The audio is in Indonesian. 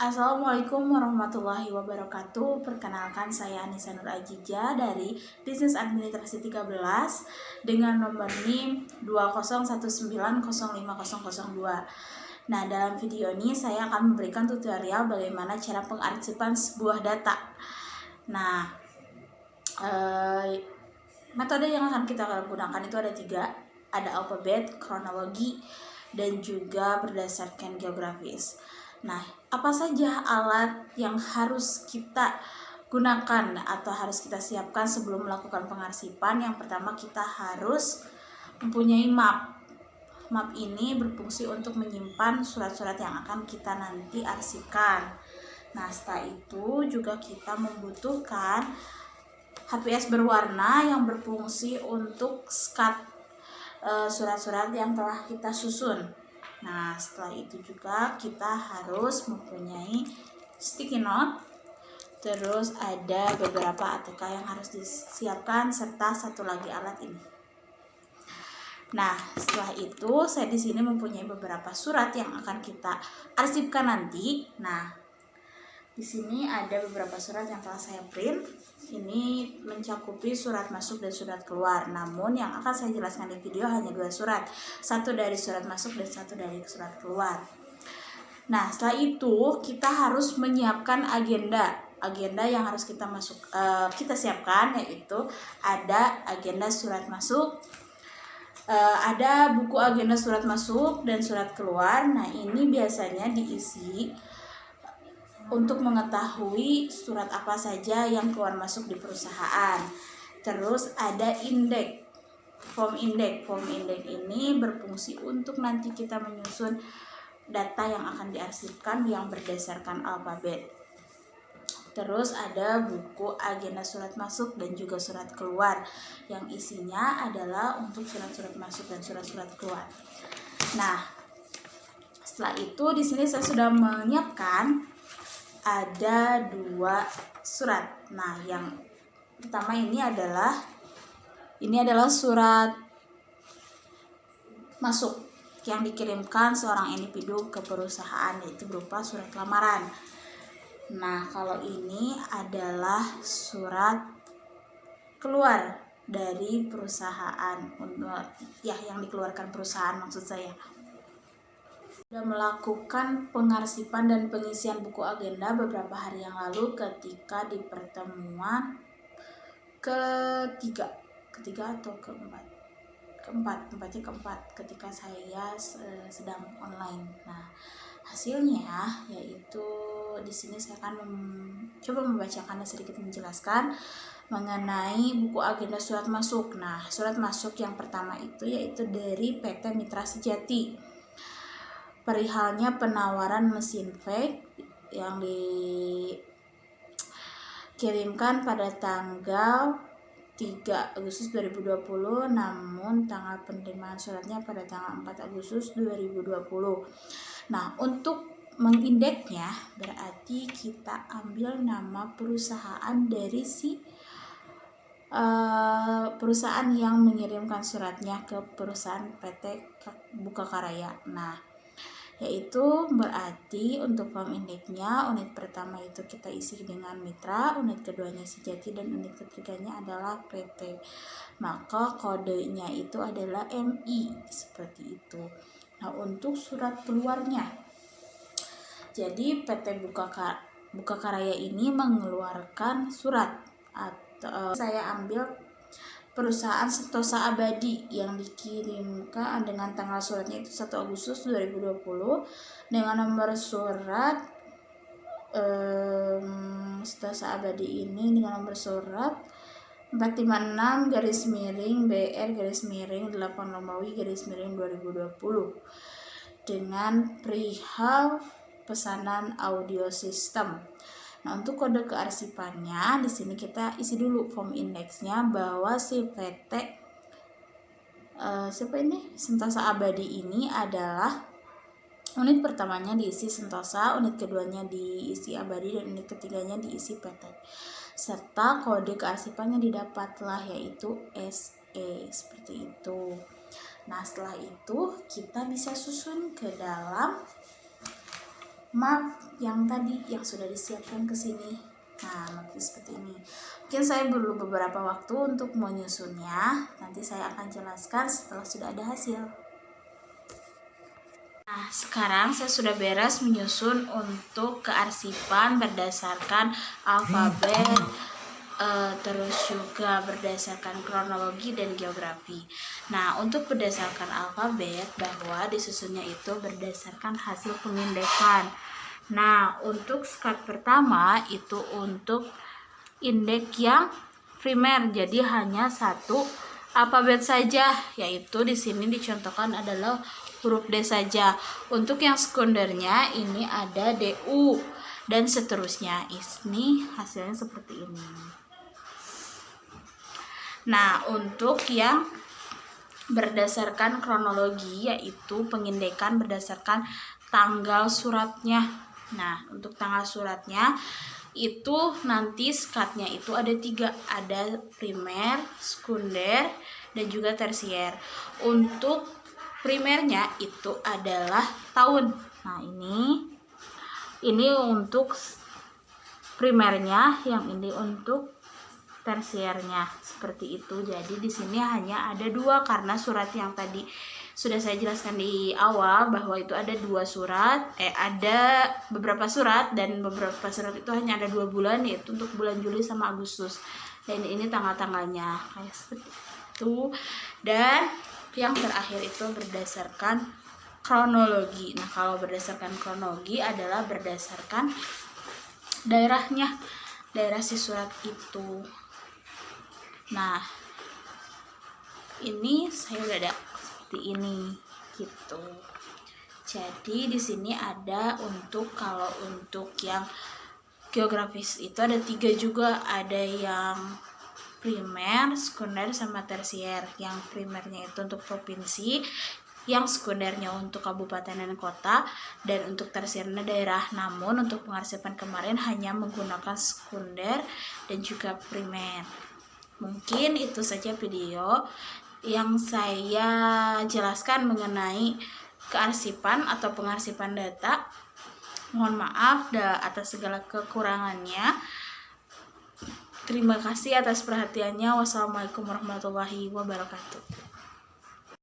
Assalamualaikum warahmatullahi wabarakatuh. Perkenalkan, saya Anissa Nur Ajija dari Bisnis Administrasi 13 dengan nomor NIM 201905002. Nah, dalam video ini saya akan memberikan tutorial bagaimana cara pengarsipan sebuah data. Nah, metode yang akan kita gunakan itu ada 3. Ada alfabet, kronologi, dan juga berdasarkan geografis. Nah, apa saja alat yang harus kita gunakan atau harus kita siapkan sebelum melakukan pengarsipan? Yang pertama, kita harus mempunyai map. Map ini berfungsi untuk menyimpan surat-surat yang akan kita nanti arsipkan. Nah, setelah itu juga kita membutuhkan HPS berwarna yang berfungsi untuk skat surat-surat yang telah kita susun. Nah, setelah itu juga kita harus mempunyai sticky note. Terus ada beberapa ATK yang harus disiapkan serta satu lagi alat ini. Nah, setelah itu saya di sini mempunyai beberapa surat yang akan kita arsipkan nanti. Nah, di sini ada beberapa surat yang telah saya print. Ini mencakupi surat masuk dan surat keluar. Namun yang akan saya jelaskan di video hanya 2 surat. Satu dari surat masuk dan satu dari surat keluar. Nah, setelah itu kita harus menyiapkan agenda. Agenda yang harus kita siapkan yaitu ada agenda surat masuk, ada buku agenda surat masuk dan surat keluar. Nah, ini biasanya diisi untuk mengetahui surat apa saja yang keluar masuk di perusahaan. Terus ada indeks, form indeks. Form indeks ini berfungsi untuk nanti kita menyusun data yang akan diarsipkan yang berdasarkan alfabet. Terus ada buku agenda surat masuk dan juga surat keluar yang isinya adalah untuk surat-surat masuk dan surat-surat keluar. Nah, setelah itu di sini saya sudah menyiapkan ada 2 surat. Nah, yang pertama ini adalah surat masuk yang dikirimkan seorang individu ke perusahaan, yaitu berupa surat lamaran. Nah, kalau ini adalah surat keluar dari perusahaan, yang dikeluarkan perusahaan maksud saya. Sudah melakukan pengarsipan dan pengisian buku agenda beberapa hari yang lalu ketika di pertemuan ketiga atau keempat ketika saya sedang online. Nah, hasilnya yaitu di sini saya akan coba membacakan dan sedikit menjelaskan mengenai buku agenda surat masuk. Nah, surat masuk yang pertama itu yaitu dari PT Mitra Sejati. Perihalnya penawaran mesin vac yang dikirimkan pada tanggal 3 Agustus 2020, namun tanggal penerimaan suratnya pada tanggal 4 Agustus 2020. Nah, untuk mengindeksnya berarti kita ambil nama perusahaan dari si perusahaan yang mengirimkan suratnya ke perusahaan PT Bukakarya. Nah, yaitu berarti untuk form indeksnya unit pertama itu kita isi dengan mitra, unit keduanya Sejati, dan unit ketiganya adalah PT. Maka kodenya itu adalah MI seperti itu. Nah, untuk surat keluarnya, jadi PT Bukakarya ini mengeluarkan surat atau saya ambil perusahaan Sentosa Abadi yang dikirimkan dengan tanggal suratnya itu 1 Agustus 2020 dengan nomor surat Sentosa Abadi ini dengan nomor surat 456-BR-8 Romawi-2020 dengan perihal pesanan audio sistem. Nah, untuk kode kearsipannya di sini kita isi dulu form indeksnya bahwa si PT Sentosa Abadi ini adalah unit pertamanya diisi Sentosa, unit keduanya diisi Abadi, dan unit ketiganya diisi PT. Serta kode kearsipannya didapatlah yaitu SE seperti itu. Nah, setelah itu kita bisa susun ke dalam map yang tadi yang sudah disiapkan ke sini. Nah, mapnya seperti ini. Mungkin saya perlu beberapa waktu untuk menyusunnya. Nanti saya akan jelaskan setelah sudah ada hasil. Nah, sekarang saya sudah beres menyusun untuk kearsipan berdasarkan alfabet, terus juga berdasarkan kronologi dan geografi. Nah, untuk berdasarkan alfabet, bahwa disusunnya itu berdasarkan hasil pengindekan. Nah, untuk skat pertama itu untuk indeks yang primer, jadi hanya satu alfabet saja, yaitu di sini dicontohkan adalah huruf D saja. Untuk yang sekundernya ini ada DU dan seterusnya. Ini hasilnya seperti ini. Nah, untuk yang berdasarkan kronologi yaitu pengindekan berdasarkan tanggal suratnya. Nah, untuk tanggal suratnya itu nanti skatnya itu ada 3, ada primer, sekunder, dan juga tersier. Untuk primernya itu adalah tahun. Nah, ini untuk primernya, yang ini untuk tersiernya, seperti itu. Jadi di sini hanya ada 2 karena surat yang tadi sudah saya jelaskan di awal bahwa itu ada 2 surat, ada beberapa surat, dan beberapa surat itu hanya ada 2 bulan, yaitu untuk bulan Juli sama Agustus. Dan ini tanggal-tanggalnya kayak seperti itu. Dan yang terakhir itu berdasarkan kronologi. Nah, kalau berdasarkan kronologi adalah berdasarkan daerahnya, daerah si surat itu. Nah, ini saya udah ada seperti ini gitu. Jadi di sini ada kalau untuk yang geografis itu ada 3 juga, ada yang primer, sekunder, sama tersier. Yang primernya itu untuk provinsi, yang sekundernya untuk kabupaten dan kota, dan untuk tersiernya daerah. Namun untuk pengarsipan kemarin hanya menggunakan sekunder dan juga primer. Mungkin itu saja video yang saya jelaskan mengenai kearsipan atau pengarsipan data. Mohon maaf atas segala kekurangannya. Terima kasih atas perhatiannya. Wassalamualaikum warahmatullahi wabarakatuh.